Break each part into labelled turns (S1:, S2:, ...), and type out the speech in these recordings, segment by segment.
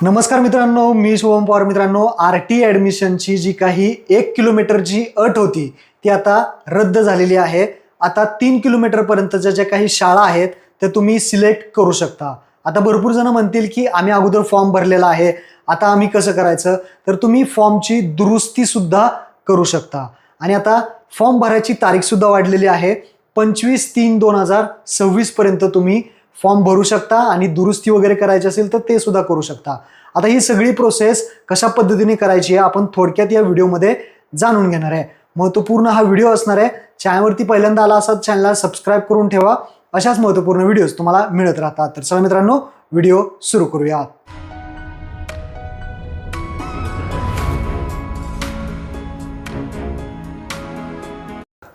S1: नमस्कार मित्रांनो, मी शुभम पवार. मित्रांनो, आरटी ॲडमिशनची जी काही 1 किलोमीटरची अट होती ती आता रद्द झालेली आहे. आता 3 किलोमीटरपर्यंतच्या ज्या काही शाळा आहेत त्या तुम्ही सिलेक्ट करू शकता. आता भरपूर जण म्हणतील की आम्ही अगोदर फॉर्म भरलेला आहे, आता आम्ही कसं करायचं? तर तुम्ही फॉर्मची दुरुस्ती सुद्धा करू शकता. आणि आता फॉर्म भरायची तारीख सुद्धा वाढलेली आहे. 25/3/2026 पर्यंत तुम्ही फॉर्म भरू शकता आणि दुरुस्ती वगैरे करायची असेल तर ते सुद्धा करू शकता. आता ही सगळी प्रोसेस कशा पद्धतीने करायची आहे आपण थोडक्यात या व्हिडिओमध्ये जाणून घेणार आहे. महत्त्वपूर्ण हा व्हिडिओ असणार आहे. चॅनलवरती पहिल्यांदा आला असाल चॅनलला सबस्क्राईब करून ठेवा. अशाच महत्त्वपूर्ण व्हिडिओज तुम्हाला मिळत राहतात. तर चला मित्रांनो, व्हिडिओ सुरू करूया.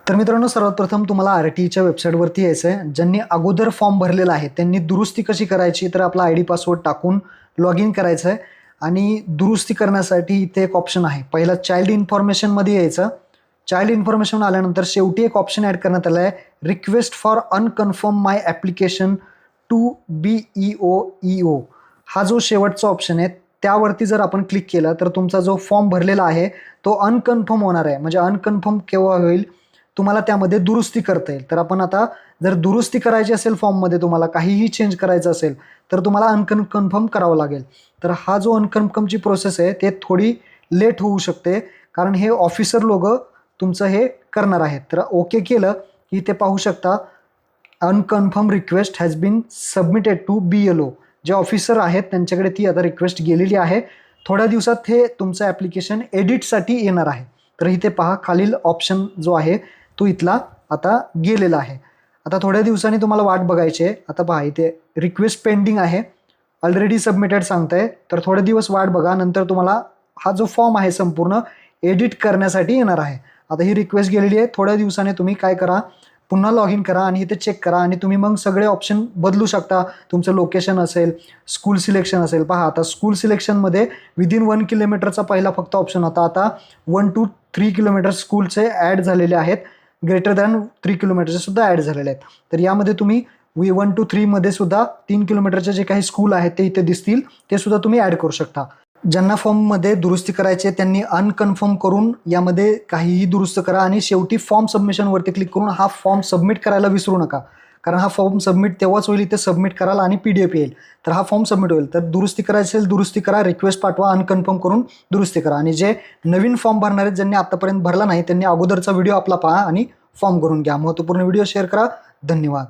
S1: तर मित्रांनो, सर्वात प्रथम तुम्हाला आरटीईच्या वेबसाईटवरती यायचं आहे. ज्यांनी अगोदर फॉर्म भरलेला आहे त्यांनी दुरुस्ती कशी करायची, तर आपला ID पासवर्ड टाकून लॉग इन करायचं आहे. आणि दुरुस्ती करण्यासाठी इथे एक ऑप्शन आहे. पहिला चाइल्ड इन्फॉर्मेशनमध्ये यायचं. चाइल्ड इन्फॉर्मेशन आल्यानंतर शेवटी एक ऑप्शन ॲड करण्यात आला आहे, request for unconfirm my application to BEOEO. हा जो शेवटचा ऑप्शन आहे त्यावरती जर आपण क्लिक केलं तर तुमचा जो फॉर्म भरलेला आहे तो अनकन्फर्म होणार आहे. म्हणजे अनकन्फर्म केव्हा होईल, तुम्हाला त्यामध्ये दुरुस्ती करता येईल. तर आपण आता जर दुरुस्ती करायची असेल फॉर्ममध्ये, तुम्हाला काहीही चेंज करायचं असेल तर तुम्हाला अनकन्फर्म करावं लागेल. तर हा जो अनकन्फर्मची प्रोसेस आहे ते थोडी लेट होऊ शकते, कारण हे ऑफिसर लोक तुमचं हे करणार आहेत. तर ओके केलं की ते पाहू शकता, unconfirm request has been submitted to BLO. जे ऑफिसर आहेत त्यांच्याकडे ती आता रिक्वेस्ट गेलेली आहे. थोड्या दिवसात हे तुमचं ॲप्लिकेशन एडिटसाठी येणार आहे. तर इथे पहा, खालील ऑप्शन जो आहे तो इथला आता गेलेला आहे. आता थोड्या दिवसांनी तुम्हाला वाट बघायची आहे. आता पहा, इथे रिक्वेस्ट पेंडिंग आहे, ऑलरेडी सबमिटेड सांगताय. तर थोडे दिवस वाट बघा, नंतर तुम्हाला हा जो फॉर्म आहे संपूर्ण एडिट करण्यासाठी येणार आहे. आता ही रिक्वेस्ट गेलेली आहे. थोड्या दिवसाने तुम्ही काय करा, पुन्हा लॉग इन करा आणि इथे चेक करा आणि तुम्ही मग सगळे ऑप्शन बदलू शकता. तुमचं लोकेशन असेल, स्कूल सिलेक्शन असेल. पहा, आता स्कूल सिलेक्शनमध्ये विदिन 1 किलोमीटरचा पहिला फक्त ऑप्शन होता. आता 1 to 3 किलोमीटर स्कूलचे ॲड झालेले आहेत. ग्रेटर दॅन 3 किलोमीटरचे सुद्धा ॲड झालेले आहेत. तर यामध्ये तुम्ही 1 to 3 मध्ये सुद्धा 3 किलोमीटरचे जे काही स्कूल आहेत ते इथे दिसतील, ते सुद्धा तुम्ही ॲड करू शकता. ज्यांना फॉर्ममध्ये दुरुस्ती करायची आहे त्यांनी अनकन्फर्म करून यामध्ये काहीही दुरुस्त करा आणि शेवटी फॉर्म सबमिशनवरती क्लिक करून हा फॉर्म सबमिट करायला विसरू नका. कारण हा फॉर्म सबमिट तेव्हाच होईल, इथे सबमिट कराल आणि PDF येईल, तर हा फॉर्म सबमिट होईल. तर दुरुस्ती करायची असेल दुरुस्ती करा, रिक्वेस्ट पाठवा, अनकन्फर्म करून दुरुस्ती करा. आणि जे नवीन फॉर्म भरणार आहेत, ज्यांनी आतापर्यंत भरला नाही, त्यांनी अगोदरचा व्हिडिओ आपला पहा आणि फॉर्म करून घ्या. महत्त्वपूर्ण व्हिडिओ शेअर करा. धन्यवाद.